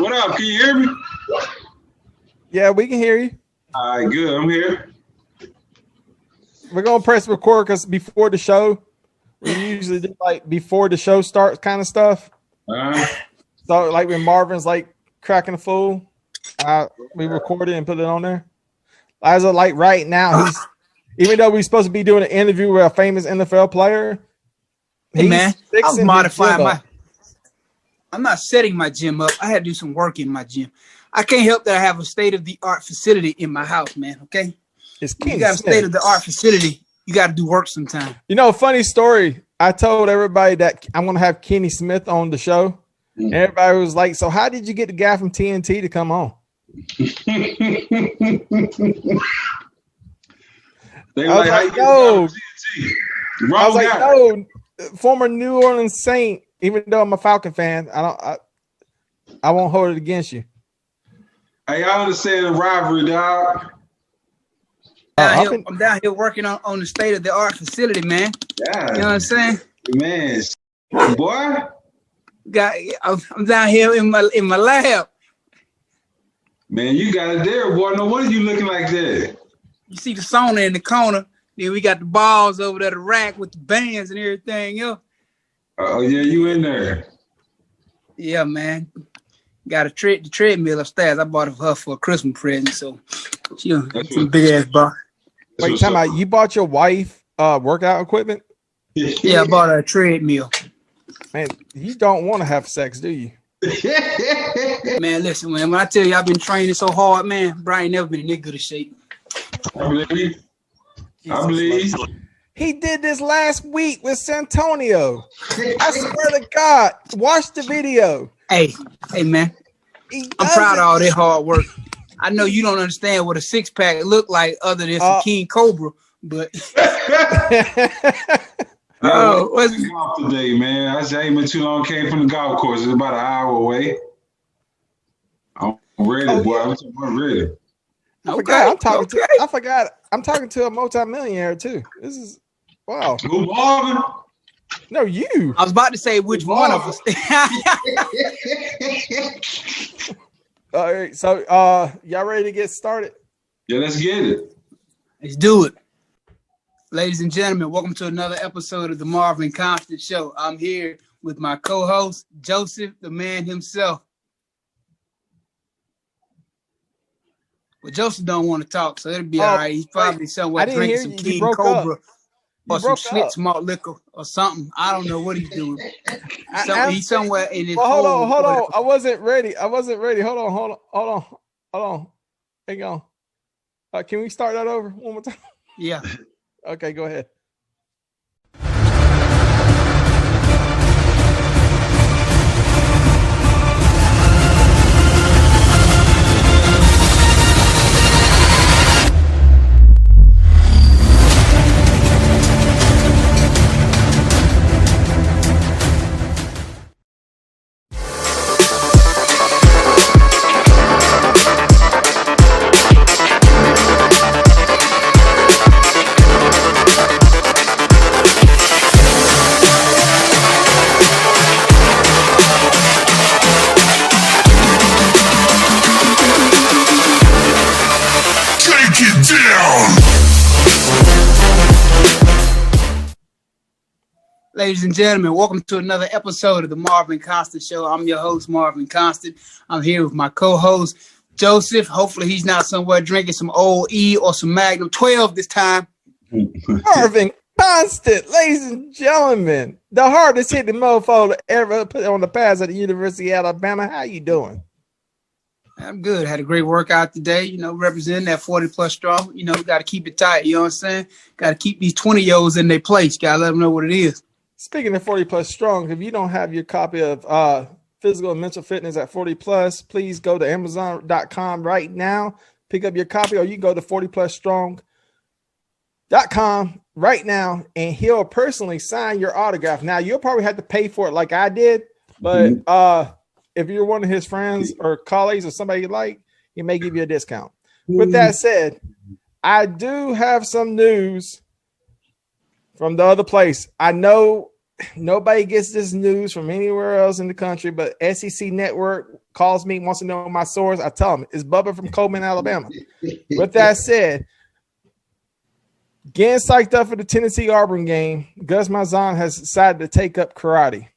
What up? Can you hear me? Yeah, we can hear you. All right, good. I'm here. We're gonna press record because before the show, we usually do like before the show starts kind of stuff. So like when Marvin's like cracking a fool, we record it and put it on there. As of like right now, he's even though we're supposed to be doing an interview with a famous NFL player. Hey man, I was modifying I'm not setting my gym up. I had to do some work in my gym. I can't help that I have a state-of-the-art facility in my house, man. Okay, you got a state-of-the-art facility. You got to do work sometime. You know, funny story. I told everybody that I'm going to have Kenny Smith on the show. And everybody was like, "So how did you get the guy from TNT to come on?" I was like, no, former New Orleans Saint. Even though I'm a Falcon fan, I won't hold it against you. Hey, I understand the rivalry, dog. I'm down here working on the state-of-the-art facility, man. Yeah. You know what I'm saying? Man, boy. I'm down here in my lab. Man, you got it there, boy. No wonder you looking like that. You see the sauna in the corner. Then we got the balls over there, the rack with the bands and everything else. Oh, yeah, you in there. Yeah, man. Got the treadmill upstairs. I bought it for her for a Christmas present, so she some big ass bar. Wait, time out. You bought your wife workout equipment? Yeah, I bought her a treadmill. Man, you don't want to have sex, do you? Man, listen, man. When I tell you I've been training so hard, man, Brian never been in that good a shape. I believe. He did this last week with Santonio. I swear to God, watch the video. Hey, man. I'm proud of all that hard work. I know you don't understand what a six-pack look like other than some King Cobra, but what's off today, man? I ain't been too long. Came from the golf course. It's about an hour away. I'm ready, boy. I'm ready. I forgot. I'm talking to a multimillionaire too. This is wow. Who, Marvin? No, you. I was about to say which one of us. All right, so y'all ready to get started? Yeah, let's get it. Let's do it. Ladies and gentlemen, welcome to another episode of the Marvin Constant Show. I'm here with my co-host, Joseph, the man himself. Well, Joseph don't want to talk, so it'll be all right. He's probably somewhere drinking some King Cobra or some Schlitz malt liquor or something. I don't know what he's doing. He's somewhere in his hold on. I wasn't ready. Hold on. Hang on. Can we start that over one more time? Yeah. Okay, go ahead. Ladies and gentlemen, welcome to another episode of the Marvin Constant Show. I'm your host, Marvin Constant. I'm here with my co-host, Joseph. Hopefully he's not somewhere drinking some Old E or some Magnum 12 this time. Marvin Constant, ladies and gentlemen, the hardest hitting mofo to ever put on the pads at the University of Alabama. How you doing? I'm good. Had a great workout today, representing that 40-plus strong. We got to keep it tight, you know what I'm saying? Got to keep these 20-year-olds in their place. Got to let them know what it is. Speaking of 40-plus strong, if you don't have your copy of Physical and Mental Fitness at 40-plus, please go to Amazon.com right now. Pick up your copy, or you can go to 40plusstrong.com right now, and he'll personally sign your autograph. Now, you'll probably have to pay for it like I did, but if you're one of his friends or colleagues or somebody you like, he may give you a discount. With that said, I do have some news from the other place. I know nobody gets this news from anywhere else in the country, but SEC Network calls me, wants to know my source. I tell them it's Bubba from Coleman, Alabama. With that said, getting psyched up for the Tennessee Auburn game, Gus Malzahn has decided to take up karate.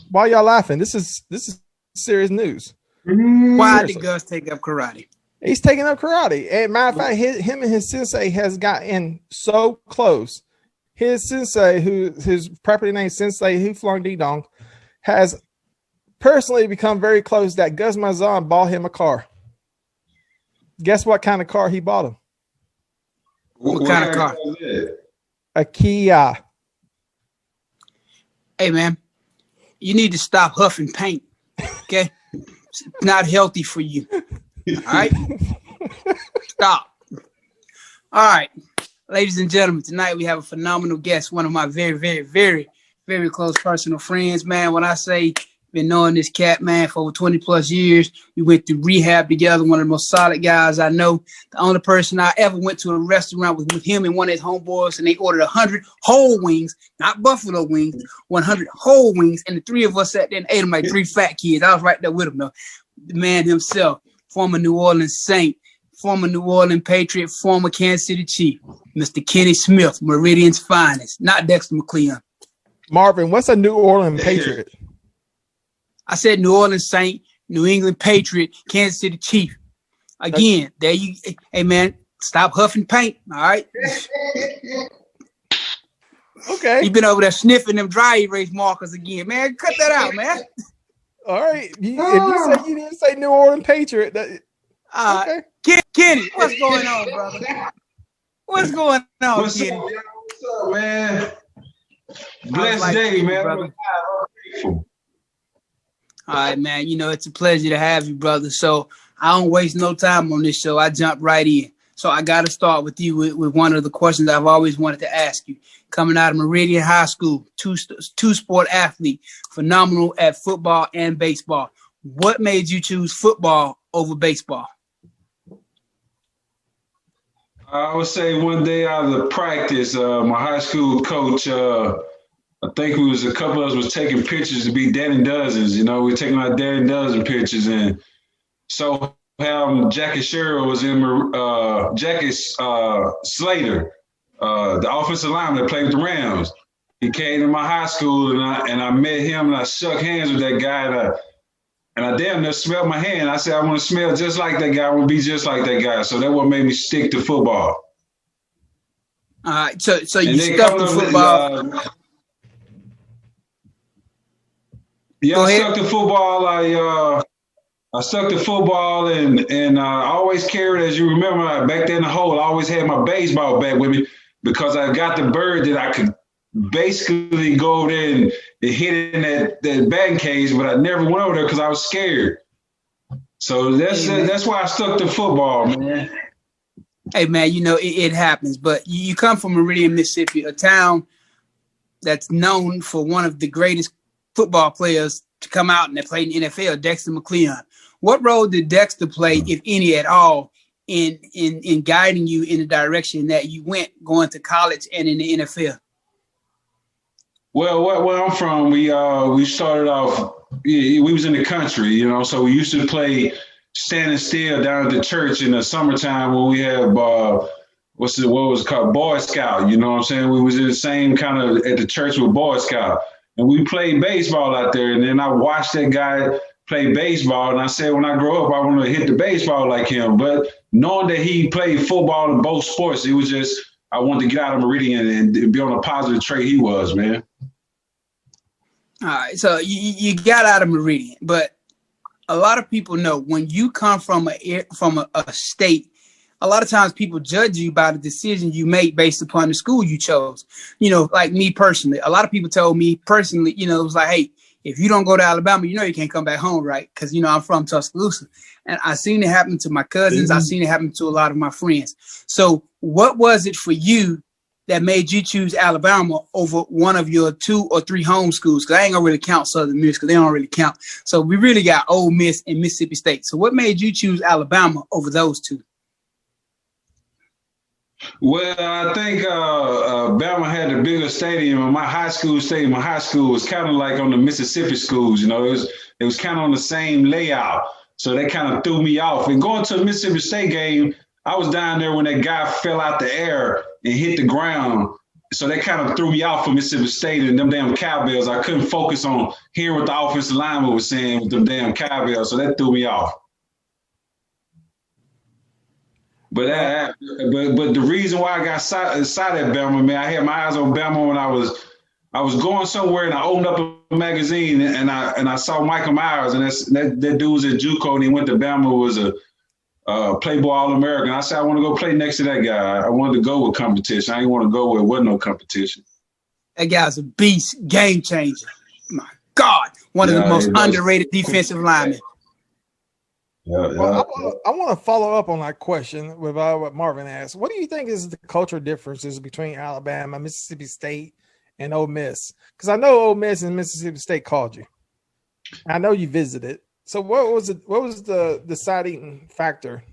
Why y'all laughing? This is serious news. Why did Gus take up karate? He's taking up karate. And matter of fact, him and his sensei has gotten so close. His sensei, his property name Sensei Hu Flung Dee Dong, has personally become very close that Gus Malzahn bought him a car. Guess what kind of car he bought him? What kind of car? A Kia. Hey, man, you need to stop huffing paint, okay? It's not healthy for you. All right? Stop. All right. Ladies and gentlemen, tonight we have a phenomenal guest, one of my very, very, very, very close personal friends, man. When I say been knowing this cat, man, for over 20 plus years, we went through rehab together, one of the most solid guys I know. The only person I ever went to a restaurant with him and one of his homeboys, and they ordered 100 whole wings, not buffalo wings, 100 whole wings, and the three of us sat there and ate them like three fat kids. I was right there with him, though. The man himself, former New Orleans Saint, former New Orleans Patriot, former Kansas City Chief, Mr. Kenny Smith, Meridian's finest, not Dexter McCleon. Marvin, what's a New Orleans Patriot? I said New Orleans Saint, New England Patriot, Kansas City Chief. Again, there you. Hey, man, stop huffing paint, all right? Okay. You've been over there sniffing them dry erase markers again, man. Cut that out, man. All right. If you didn't say New Orleans Patriot, okay. Kenny, what's going on, brother? What's going on, Kenny? What's up, man? Blessed day, man. Brother. All right, man. You know, it's a pleasure to have you, brother. So I don't waste no time on this show. I jump right in. So I got to start with you with one of the questions I've always wanted to ask you. Coming out of Meridian High School, two-sport athlete, phenomenal at football and baseball. What made you choose football over baseball? I would say one day out of the practice, my high school coach, I think a couple of us was taking pictures to be dead and dozens. You know, we were taking our dead and dozen pictures, and so Jackie Sherrill was in Jackie Slater, the offensive lineman that played with the Rams. He came to my high school, and I met him, and I shook hands with that guy, and I damn near smelled my hand. I said, I want to smell just like that guy. I want to be just like that guy. So that what made me stick to football. All right, so you stuck to football. Yeah, I stuck to football. I stuck to football, and I always carried, as you remember, back there in the hole, I always had my baseball bat with me because I got the bird that I could basically go over there and hit it in that batting cage, but I never went over there because I was scared. So that's why I stuck to football, man. Hey, man, you know, it happens, but you come from Meridian, Mississippi, a town that's known for one of the greatest football players to come out and they played in the NFL, Dexter McCleon. What role did Dexter play, if any at all, in guiding you in the direction that you went going to college and in the NFL? Well, where I'm from, we started off, we was in the country, you know, so we used to play standing still down at the church in the summertime when we had what was it called, Boy Scout, you know what I'm saying? We was in the same kind of at the church with Boy Scout. And we played baseball out there, and then I watched that guy play baseball, and I said, when I grow up, I want to hit the baseball like him. But knowing that he played football in both sports, it was just, I wanted to get out of Meridian and be on a positive trait he was, man. All right, so you got out of Meridian, but a lot of people know when you come from a state, a lot of times people judge you by the decision you made based upon the school you chose. You know, like me personally, a lot of people told me personally, you know, it was like, hey, if you don't go to Alabama, you know you can't come back home, right? Because, you know, I'm from Tuscaloosa. And I seen it happen to my cousins. I seen it happen to a lot of my friends. So what was it for you that made you choose Alabama over one of your 2 or 3 home schools? Because I ain't going to really count Southern Miss because they don't really count. So we really got Ole Miss and Mississippi State. So what made you choose Alabama over those two? Well, I think Bama had the bigger stadium, and my high school stadium. My high school was kind of like on the Mississippi schools. You know, it was kind of on the same layout, so that kind of threw me off. And going to a Mississippi State game, I was down there when that guy fell out the air and hit the ground. So that kind of threw me off from Mississippi State and them damn cowbells. I couldn't focus on hearing what the offensive lineman was saying with them damn cowbells, so that threw me off. But but the reason why I got excited at Bama, man, I had my eyes on Bama when I was going somewhere and I opened up a magazine and I saw Michael Myers, and that dude was at JUCO and he went to Bama, was a Playboy All-American. I said I want to go play next to that guy. I wanted to go with competition. I didn't want to go where there wasn't no competition. That guy's a beast, game changer. My God, one of the most underrated defensive linemen. Yeah. Well, I want to follow up on that question with what Marvin asked. What do you think is the cultural differences between Alabama, Mississippi State, and Ole Miss? Because I know Ole Miss and Mississippi State called you. I know you visited. So what was the deciding factor?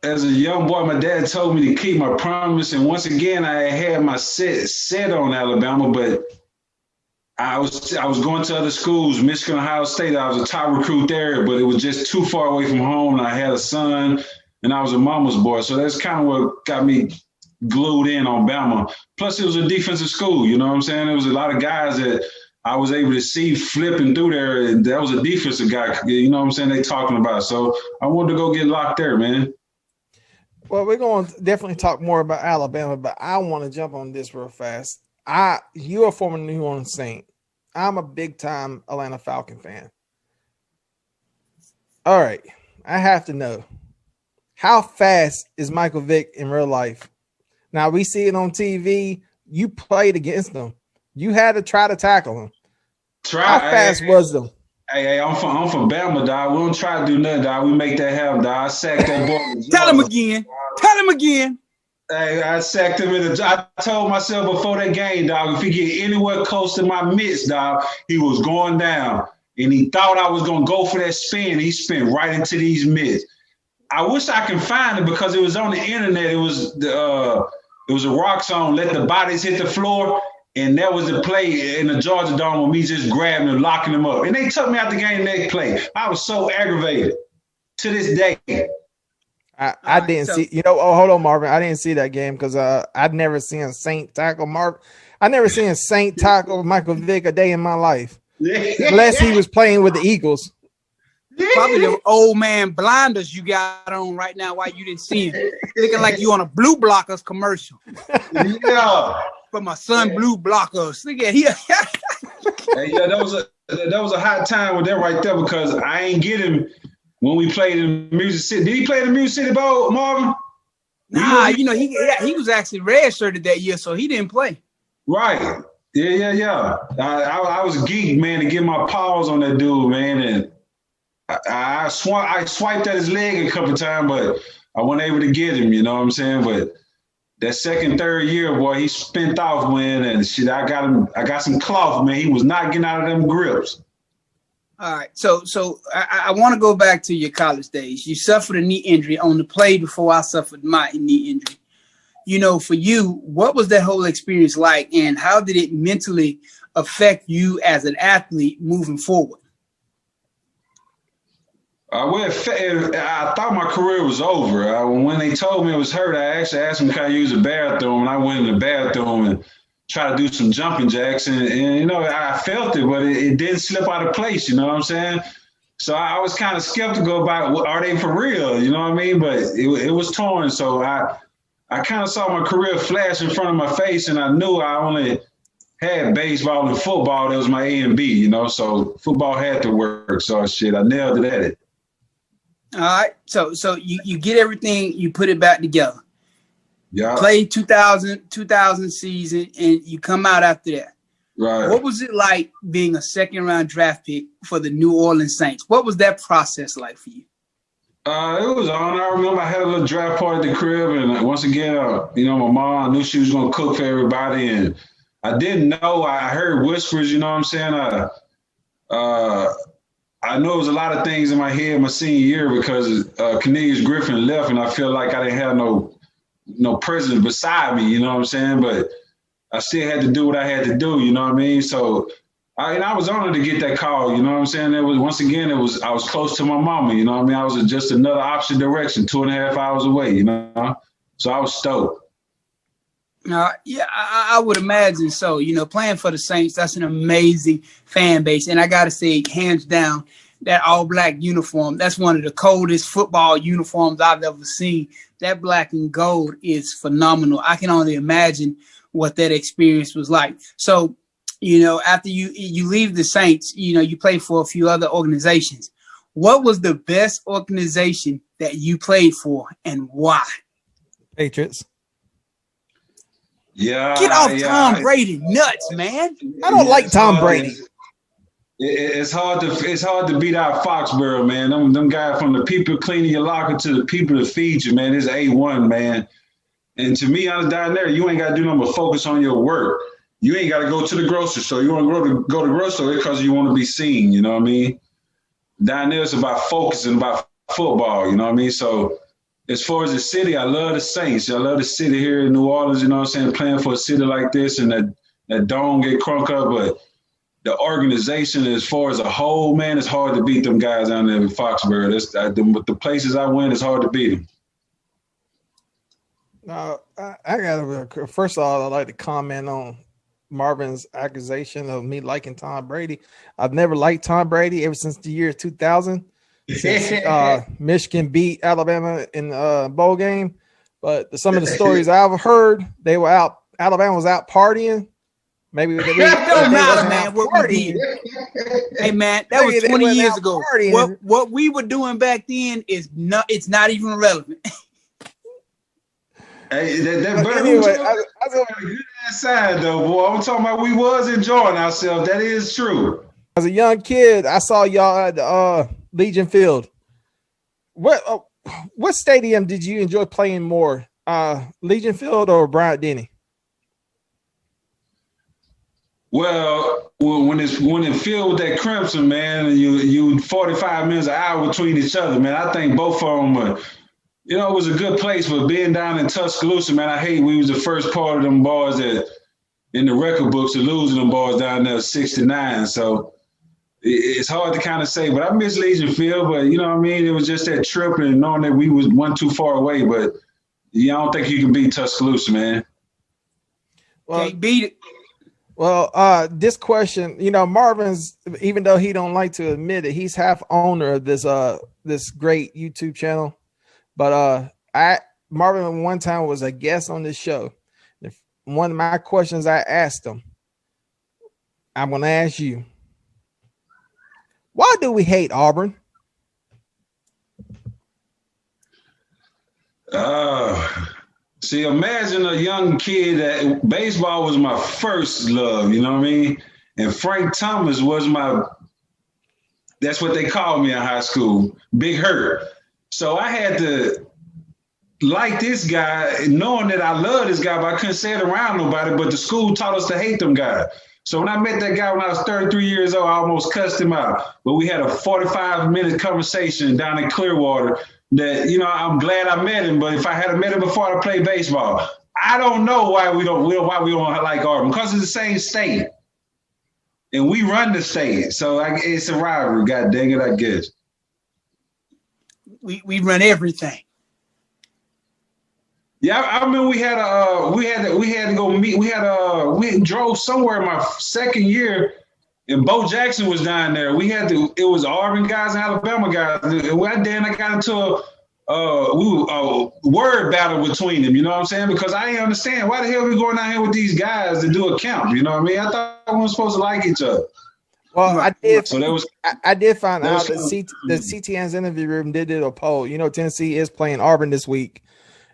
As a young boy, my dad told me to keep my promise, and once again, I had my set on Alabama, but I was going to other schools, Michigan, Ohio State. I was a top recruit there, but it was just too far away from home. And I had a son, and I was a mama's boy. So that's kind of what got me glued in on Bama. Plus, it was a defensive school. You know what I'm saying? There was a lot of guys that I was able to see flipping through there. That was a defensive guy. You know what I'm saying? They talking about. So I wanted to go get locked there, man. Well, we're going to definitely talk more about Alabama, but I want to jump on this real fast. You're a former New Orleans Saint. I'm a big-time Atlanta Falcon fan. All right, I have to know, how fast is Michael Vick in real life? Now, we see it on TV. You played against him. You had to try to tackle him. How fast was them? Hey, I'm from Bama, dog. We don't try to do nothing, dog. We make that happen, dog. I sacked that boy. Tell him again. Tell him again. Hey, I sacked him I told myself before that game, dog, if he get anywhere close to my mitts, dog, he was going down. And he thought I was going to go for that spin. He spin right into these mitts. I wish I could find it because it was on the internet. It was a rock song, Let the Bodies Hit the Floor. And that was the play in the Georgia Dome with me just grabbing and locking him up. And they took me out the game next play. I was so aggravated to this day. I didn't see, hold on, Marvin. I didn't see that game because I'd never seen a Saint tackle Marvin. I never seen a Saint tackle Michael Vick a day in my life, unless he was playing with the Eagles. Probably the old man blinders you got on right now while you didn't see him. Looking like you on a Blue Blockers commercial. Yeah. For my son, Blue Blockers. Look at here. Hey, yeah, that was a hot time with that right there because I ain't get him when we played in Music City. Did he play in the Music City Bowl, Marvin? Nah, he was actually redshirted that year, so he didn't play. Right. Yeah. I was geeked, man, to get my paws on that dude, man, and I swiped at his leg a couple of times, but I wasn't able to get him. You know what I'm saying? But that second, third year, boy, he spent off, man, and shit. I got some cloth, man. He was not getting out of them grips. All right, so I want to go back to your college days. You suffered a knee injury on the play before I suffered my knee injury. For you, what was that whole experience like, and how did it mentally affect you as an athlete moving forward? I thought my career was over. When they told me it was hurt, I actually asked them, can I use the bathroom? And I went in the bathroom and tried to do some jumping jacks. And I felt it, but it didn't slip out of place. You know what I'm saying? So I was kind of skeptical about, are they for real? You know what I mean? But it was torn. So I kind of saw my career flash in front of my face, and I knew I only had baseball and football. That was my A and B, so football had to work. So I nailed it at it. All right, so you get everything, you put it back together. Yeah. Play 2000 season, and you come out after that. Right. What was it like being a second-round draft pick for the New Orleans Saints? What was that process like for you? It was on. I remember I had a little draft party at the crib, and once again, my mom, I knew she was going to cook for everybody, and I didn't know. I heard whispers, you know what I'm saying? I know it was a lot of things in my head my senior year because Cornelius Griffin left, and I feel like I didn't have no presence beside me, you know what I'm saying? But I still had to do what I had to do, you know what I mean? So I was honored to get that call, you know what I'm saying? I was close to my mama, you know what I mean? I was just another opposite direction, 2.5 hours away, you know? So I was stoked. Yeah, I would imagine so. Playing for the Saints, that's an amazing fan base. And I got to say, hands down, that all-black uniform, that's one of the coldest football uniforms I've ever seen. That black and gold is phenomenal. I can only imagine what that experience was like. So, after you leave the Saints, you play for a few other organizations. What was the best organization that you played for and why? Patriots. Yeah. Get off Tom Brady nuts, man. I don't like Tom Brady. It's hard to beat out Foxborough, man. Them guys, from the people cleaning your locker to the people that feed you, man, it's A1, man. And to me, I was down there, you ain't got to do nothing but focus on your work. You ain't got to go to the grocery store. You want to go to the grocery store because you want to be seen, you know what I mean? Down there, it's about focusing, about football, you know what I mean? So as far as the city, I love the Saints. I love the city here in New Orleans, you know what I'm saying, playing for a city like this, and that dome get crunk up. But the organization, as far as a whole, man, it's hard to beat them guys down there in Foxborough. With the places I went, it's hard to beat them. Now, I got first of all, I'd like to comment on Marvin's accusation of me liking Tom Brady. I've never liked Tom Brady ever since the year 2000, since Michigan beat Alabama in the bowl game. But some of the stories I've heard, Alabama was out partying. Maybe they don't matter, man. What we did. Hey, man, that was 20 years ago. What we were doing back then it's not even relevant. Hey, anyway, I was on a good ass side though, boy. I'm talking about we was enjoying ourselves. That is true. As a young kid, I saw y'all at the Legion Field. What stadium did you enjoy playing more, Legion Field or Bryant-Denny? Well, when it filled with that crimson, man, you 45 minutes an hour between each other, man. I think both of them were. It was a good place, but being down in Tuscaloosa, man, I hate we was the first part of them boys that in the record books of losing them boys down there 69. So it's hard to kind of say, but I miss Legion Field. But you know what I mean? It was just that trip and knowing that we was one too far away. But I don't think you can beat Tuscaloosa, man. Well, can't beat it. Well, this question, Marvin's, even though he don't like to admit it, he's half owner of this great YouTube channel. But Marvin one time was a guest on this show. One of my questions I asked him, I'm going to ask you, why do we hate Auburn? See, imagine a young kid that baseball was my first love, you know what I mean? And Frank Thomas was that's what they called me in high school, Big Hurt. So I had to like this guy, knowing that I love this guy, but I couldn't say it around nobody. But the school taught us to hate them guys. So when I met that guy when I was 33 years old, I almost cussed him out. But we had a 45-minute conversation down in Clearwater that, I'm glad I met him. But if I had met him before I played baseball, I don't know why we don't like Auburn, because it's the same state. And we run the state. So it's a rivalry, God dang it, I guess. We run everything. Yeah, I remember we had to go meet. We drove somewhere in my second year, and Bo Jackson was down there. It was Auburn guys and Alabama guys. And I got into a word battle between them. You know what I'm saying? Because I didn't understand why the hell we going out here with these guys to do a camp. You know what I mean? I thought we were supposed to like each other. Well, I did. So I did find out that the CTN's interview room did a poll. Tennessee is playing Auburn this week,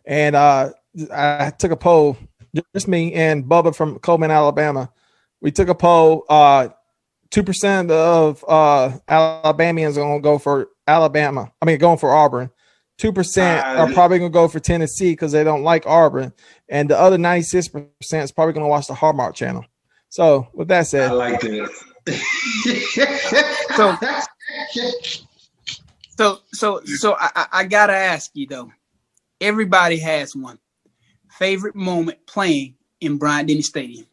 and I took a poll. Just me and Bubba from Coleman, Alabama. We took a poll. 2% of Alabamians are going to go for Alabama. I mean, going for Auburn. 2% are probably going to go for Tennessee because they don't like Auburn, and the other 96% is probably going to watch the Hallmark Channel. So, with that said, I like that. So I gotta ask you though. Everybody has one. favorite moment playing in Bryant-Denny Stadium?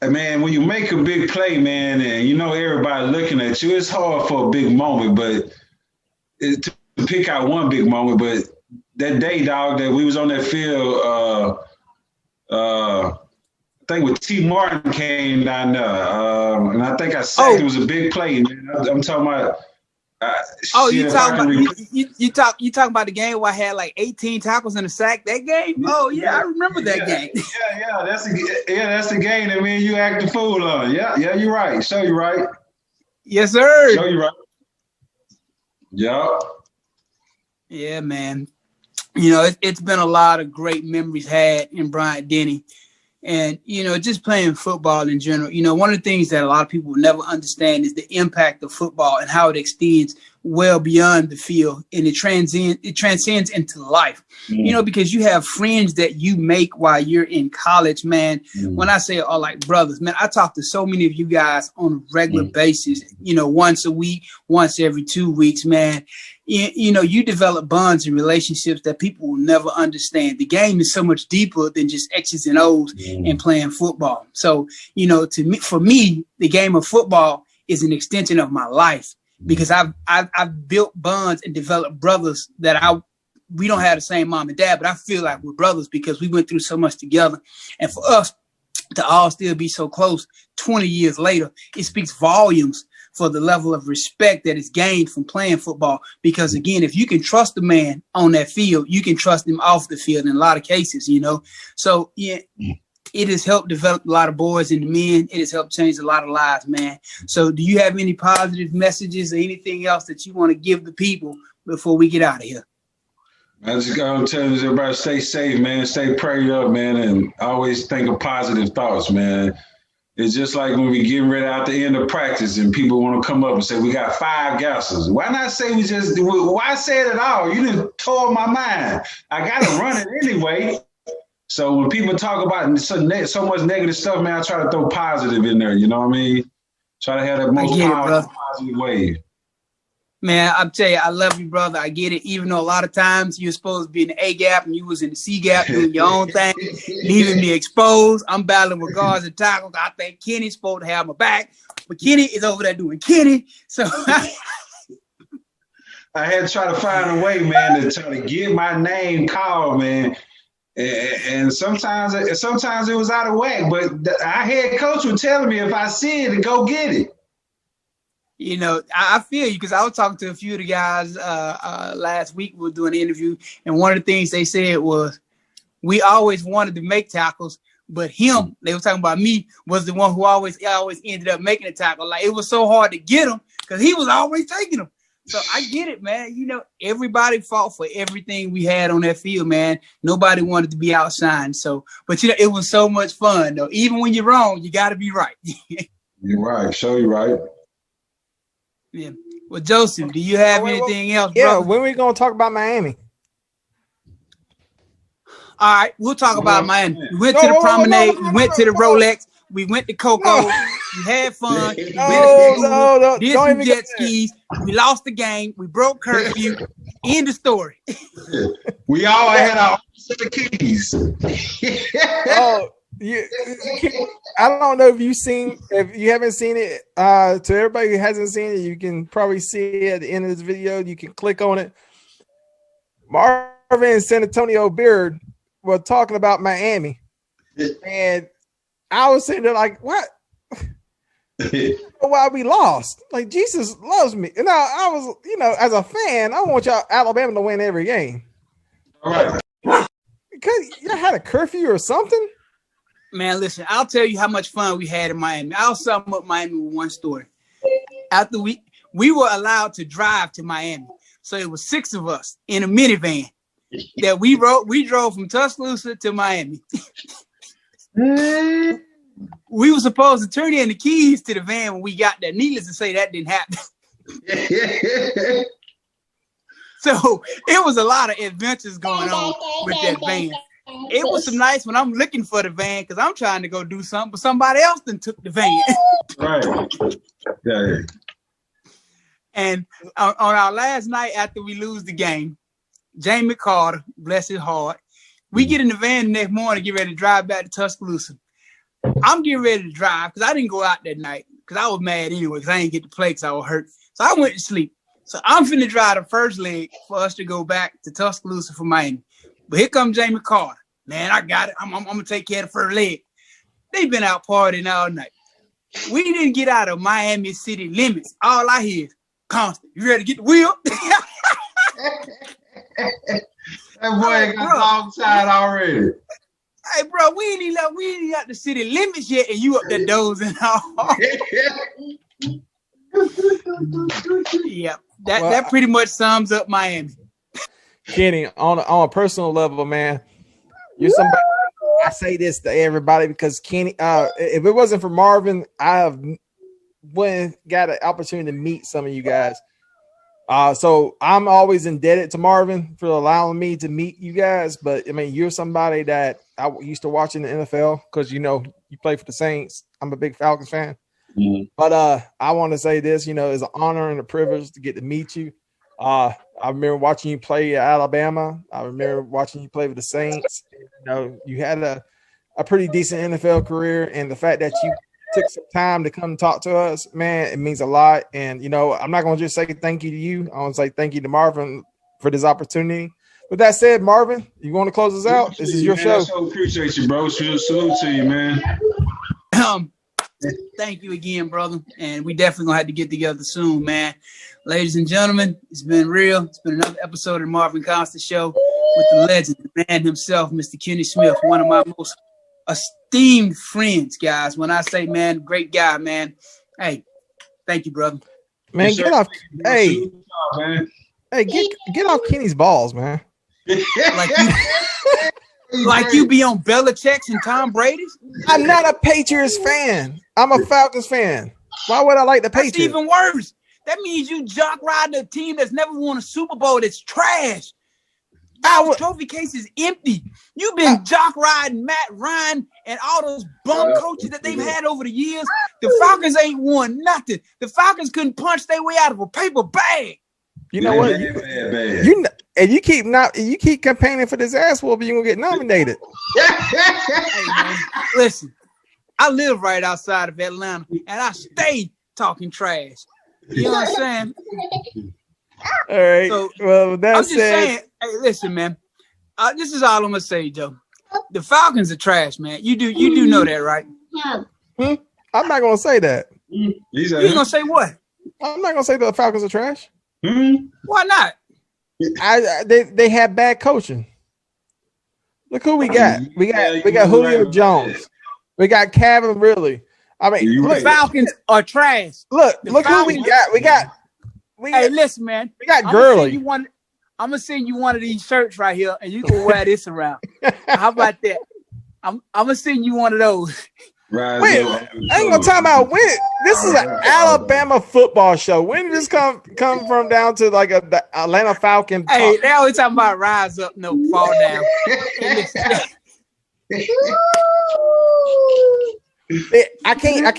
Man, when you make a big play, man, and you know everybody looking at you, it's hard for a big moment, but to pick out one big moment. But that day, dog, that we was on that field, I think when T. Martin came down there, and I think I said it was a big play. Man. I'm talking about. You talking about the game where I had like 18 tackles in a sack? That game? Oh yeah, I remember that game. Yeah, that's the game that me and you act the fool on. Yeah, you're right. Show you right. Yes, sir. Show you right. Yeah. Yeah, man. You know, it's been a lot of great memories had in Bryant-Denny. And, you know, just playing football in general, you know, one of the things that a lot of people will never understand is the impact of football and how it extends well beyond the field, and it transcends into life, you know, because you have friends that you make while you're in college, man. When I say are like brothers, man, I talk to so many of you guys on a regular basis, you know, once a week, once every 2 weeks, man. You know, you develop bonds and relationships that people will never understand. The game is so much deeper than just X's and O's and playing football. So, you know, for me, the game of football is an extension of my life, because I've built bonds and developed brothers that we don't have the same mom and dad, but I feel like we're brothers because we went through so much together. And for us to all still be so close 20 years later, it speaks volumes for the level of respect that is gained from playing football. Because again, if you can trust a man on that field, you can trust him off the field in a lot of cases, you know? So yeah, it has helped develop a lot of boys into men. It has helped change a lot of lives, man. So do you have any positive messages or anything else that you want to give the people before we get out of here? I just got to tell everybody, stay safe, man. Stay prayed up, man. And always think of positive thoughts, man. It's just like when we get ready at the end of practice and people want to come up and say, we got 5 gassers. Why not say why say it at all? You done tore my mind. I got to run it anyway. So when people talk about so much negative stuff, man, I try to throw positive in there. You know what I mean? Try to have that most powerful, positive wave. Man, I'll tell you, I love you, brother. I get it. Even though a lot of times you're supposed to be in the A gap and you was in the C gap doing your own thing, leaving me exposed. I'm battling with guards and tackles. I think Kenny's supposed to have my back, but Kenny is over there doing Kenny. So I had to try to find a way, man, to try to get my name called, man. And sometimes it was out of whack, but our head coach was telling me if I see it, to go get it. You know, I feel you, because I was talking to a few of the guys last week. We were doing an interview, and one of the things they said was, we always wanted to make tackles, but him, they were talking about me, was the one who always ended up making a tackle. Like, it was so hard to get him because he was always taking them. So I get it, man. You know, everybody fought for everything we had on that field, man. Nobody wanted to be outshined. So, but you know, it was so much fun, though. Even when you're wrong, you got to be right. You're right. Show you right. Yeah. Well, Joseph, do you have anything else? Yeah. Brother? When we gonna talk about Miami? All right, we'll talk about Miami. We went to the promenade. We went to the Rolex. We went to Coco. We had fun. We did some jet skis. We lost the game. We broke curfew. End of story. We all had our own set of keys. I don't know if you haven't seen it. To everybody who hasn't seen it, you can probably see it at the end of this video. You can click on it. Marvin and San Antonio Beard were talking about Miami, and I was sitting there like, "What? Why we lost? Like, Jesus loves me." And I was, you know, as a fan, I want y'all Alabama to win every game. All right, because y'all had a curfew or something. Man, listen, I'll tell you how much fun we had in Miami. I'll sum up Miami with one story. After we were allowed to drive to Miami. So it was 6 of us in a minivan that we drove from Tuscaloosa to Miami. We were supposed to turn in the keys to the van when we got there. Needless to say, that didn't happen. So it was a lot of adventures going on with that van. It was some nights when I'm looking for the van because I'm trying to go do something, but somebody else then took the van. Right. Yeah. And on our last night after we lose the game, Jamie Carter, bless his heart, we get in the van the next morning, get ready to drive back to Tuscaloosa. I'm getting ready to drive because I didn't go out that night because I was mad anyway because I didn't get to play because I was hurt. So I went to sleep. So I'm finna drive the first leg for us to go back to Tuscaloosa for Miami. But here comes Jamie Carter. Man, I got it. I'm going to take care of the first leg. They've been out partying all night. We didn't get out of Miami city limits. All I hear is, Constant, you ready to get the wheel? That boy got dog side already. Hey, bro, we ain't even out the city limits yet, and you up there dozing off. Yeah, that pretty much sums up Miami. Kenny, on a personal level, man, you're somebody. I say this to everybody because Kenny, if it wasn't for Marvin, got an opportunity to meet some of you guys. So I'm always indebted to Marvin for allowing me to meet you guys. But I mean, you're somebody that I used to watch in the NFL because you play for the Saints. I'm a big Falcons fan. Mm-hmm. But I want to say this, it's an honor and a privilege to get to meet you. I remember watching you play at Alabama. I remember watching you play with the Saints. You had a pretty decent NFL career, and the fact that you took some time to come talk to us, man, it means a lot. And I'm not going to just say thank you to you. I want to say thank you to Marvin for this opportunity. With that said, Marvin, you want to close us out? This is your show. I so appreciate you, bro. Salute to you, man. Thank you again, brother. And we definitely gonna have to get together soon, man. Ladies and gentlemen, it's been real. It's been another episode of the Marvin Constant Show with the legend, the man himself, Mr. Kenny Smith, one of my most esteemed friends, guys. When I say, man, great guy, man. Hey, thank you, brother. Man, get off. Hey, get off Kenny's balls, man. Like you be on Belichick's and Tom Brady's? I'm not a Patriots fan. I'm a Falcons fan. Why would I like the Patriots? That's even worse. That means you jock riding a team that's never won a Super Bowl that's trash. Our trophy case is empty. You've been jock riding Matt Ryan and all those bum coaches that they've had over the years. The Falcons ain't won nothing. The Falcons couldn't punch their way out of a paper bag. You know what? And you keep campaigning for this ass whooping, you're gonna get nominated. Hey, man, listen, I live right outside of Atlanta and I stay talking trash. You know what I'm saying? All right. So, well, that's I'm just saying, hey, listen, man. This is all I'm gonna say, Joe. The Falcons are trash, man. You do know that, right? I'm not gonna say that. You gonna say what? I'm not gonna say the Falcons are trash. Why not? They have bad coaching. Look who we got. We got Julio Jones. We got Calvin Ridley. I mean, the Falcons are trash. Look who we got. Hey, listen, man. We got Gurley. I'm gonna send you one of these shirts right here, and you can wear this around. How about that? I'm gonna send you one of those. Right. Wait, I ain't gonna talk about when. This is an Alabama football show. When did this come from down to like the Atlanta Falcon? Hey, now we're talking about rise up, no fall down. I can't.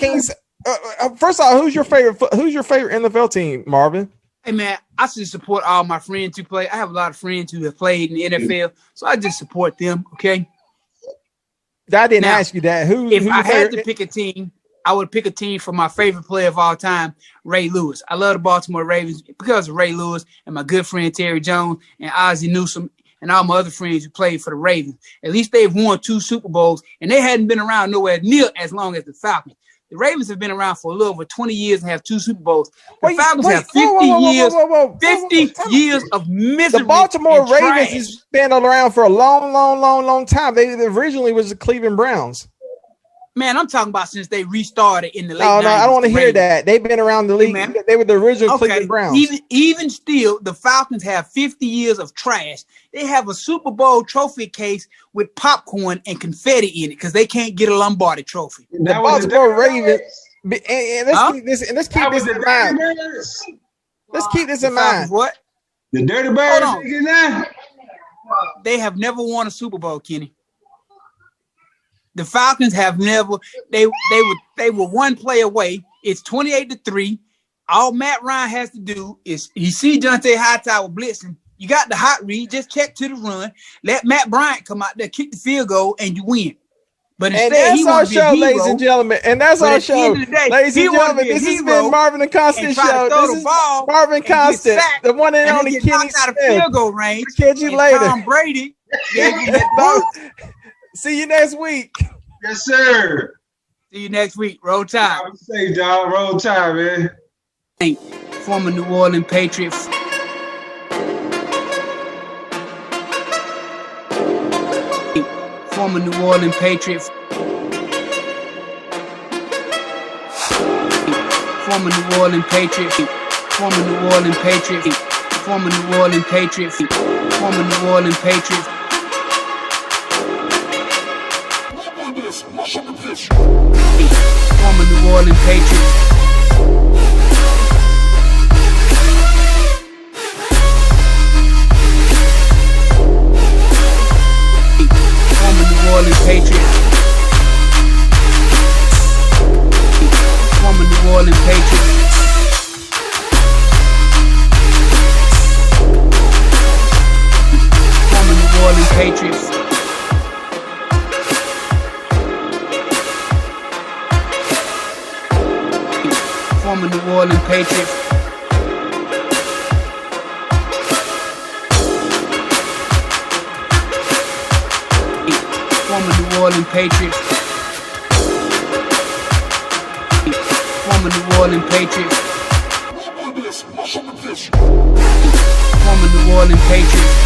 First of all, who's your favorite NFL team, Marvin? Hey man, I just support all my friends who play. I have a lot of friends who have played in the NFL, so I just support them. Okay. I didn't ask you that. If I had to pick a team, I would pick a team for my favorite player of all time, Ray Lewis. I love the Baltimore Ravens because of Ray Lewis and my good friend Terry Jones and Ozzie Newsome and all my other friends who played for the Ravens. At least they've won 2 Super Bowls, and they hadn't been around nowhere near as long as the Falcons. The Ravens have been around for a little over 20 years and have 2 Super Bowls. The Falcons have 50 years of misery. The Baltimore Ravens has been around for a long time. They originally was the Cleveland Browns. Man, I'm talking about since they restarted in the late 90s. No, I don't want to hear that. They've been around the league. Hey, they were the original Cleveland Browns. Even still, the Falcons have 50 years of trash. They have a Super Bowl trophy case with popcorn and confetti in it because they can't get a Lombardi trophy. The Baltimore Ravens. Let's keep this in mind. Let's keep this in mind. What? The Dirty Birds. They have never won a Super Bowl, Kenny. The Falcons have never. They were one play away. It's 28-3. All Matt Ryan has to do is he see Jonte Hightower blitzing. You got the hot read, just check to the run. Let Matt Bryant come out there, kick the field goal, and you win. But instead, he wants to be a hero. Ladies and gentlemen. And that's our show. Ladies and gentlemen, this has been Marvin and Constant Show. This is Marvin Constant, the one and only Kenny Smith. Field goal range. Catch you later. Tom Brady. See you next week. Yes, sir. See you next week. Roll Tide. I would say, dog, roll Tide, man. Former New Orleans Patriot. Former New Orleans Patriot. Former New Orleans Patriot. Former New Orleans Patriot. Former New Orleans Patriot. Former New Orleans Patriot. Former New Orleans Patriot. New Orleans Patriots. Former New Orleans Patriots. Former New Orleans Patriots. Former New Orleans Patriots. Former New Orleans Patriots. Former New Orleans Patriots. Former New Orleans Patriots.